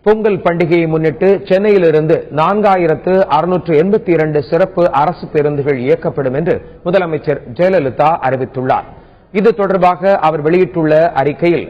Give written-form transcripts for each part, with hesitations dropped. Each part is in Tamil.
பொங்கல் பண்டிகையை முன்னிட்டு சென்னையிலிருந்து 4682 சிறப்பு அரசு பேருந்துகள் இயக்கப்படும் என்று முதலமைச்சர் ஜெயலலிதா அறிவித்துள்ளார். இது தொடர்பாக அவர் வெளியிட்டுள்ள அறிக்கையில்,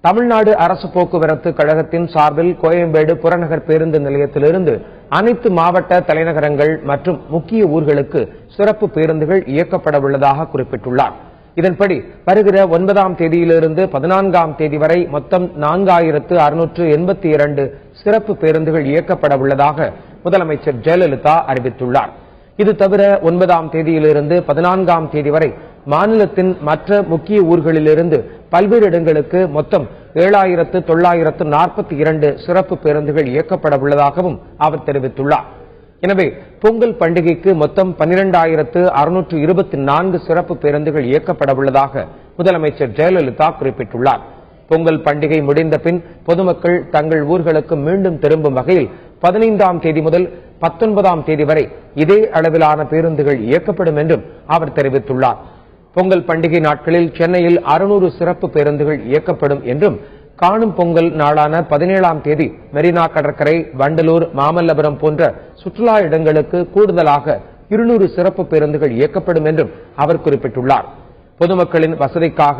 தமிழ்நாடு அரசு போக்குவரத்து கழகத்தின் சார்பில் கோயம்பேடு புறநகர் பேருந்து நிலையத்திலிருந்து அனைத்து மாவட்ட தலைநகரங்கள் மற்றும் முக்கிய ஊர்களுக்கு சிறப்பு பேருந்துகள் இயக்கப்பட உள்ளதாக குறிப்பிட்டுள்ளார். இதன்படி வருகிற 9ஆம் தேதியிலிருந்து 14ஆம் தேதி வரை மொத்தம் 4682 சிறப்பு பேருந்துகள் இயக்கப்பட உள்ளதாக முதலமைச்சர் ஜெயலலிதா அறிவித்துள்ளார். இது தவிர 9ஆம் தேதியிலிருந்து 14ஆம் தேதி வரை மாநிலத்தின் மற்ற முக்கிய ஊர்களிலிருந்து பல்வேறு இடங்களுக்கு மொத்தம் 7942 சிறப்பு பேருந்துகள் இயக்கப்பட உள்ளதாகவும் அவர் தெரிவித்துள்ளார். எனவே பொங்கல் பண்டிகைக்கு மொத்தம் 12624 சிறப்பு பேருந்துகள் இயக்கப்பட உள்ளதாக முதலமைச்சர் ஜெயலலிதா குறிப்பிட்டுள்ளார். பொங்கல் பண்டிகை முடிந்த பின் பொதுமக்கள் தங்கள் ஊர்களுக்கு மீண்டும் திரும்பும் வகையில் 15ஆம் தேதி முதல் 19ஆம் தேதி வரை இதே அளவிலான பேருந்துகள் இயக்கப்படும் என்றும் அவர் தெரிவித்துள்ளார். பொங்கல் பண்டிகை நாட்களில் சென்னையில் 600 சிறப்பு பேருந்துகள் இயக்கப்படும் என்றும், காணும் பொங்கல் நாளான 17ஆம் தேதி மெரினா கடற்கரை, வண்டலூர், மாமல்லபுரம் போன்ற சுற்றுலா இடங்களுக்கு கூடுதலாக 200 சிறப்பு பேருந்துகள் இயக்கப்படும் என்றும் அவர் குறிப்பிட்டுள்ளார். பொதுமக்களின் வசதிக்காக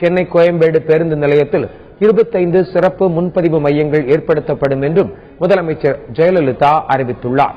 சென்னை கோயம்பேடு பேருந்து நிலையத்தில் 25 சிறப்பு முன்பதிவு மையங்கள் ஏற்படுத்தப்படும் என்றும் முதலமைச்சர் ஜெயலலிதா அறிவித்துள்ளார்.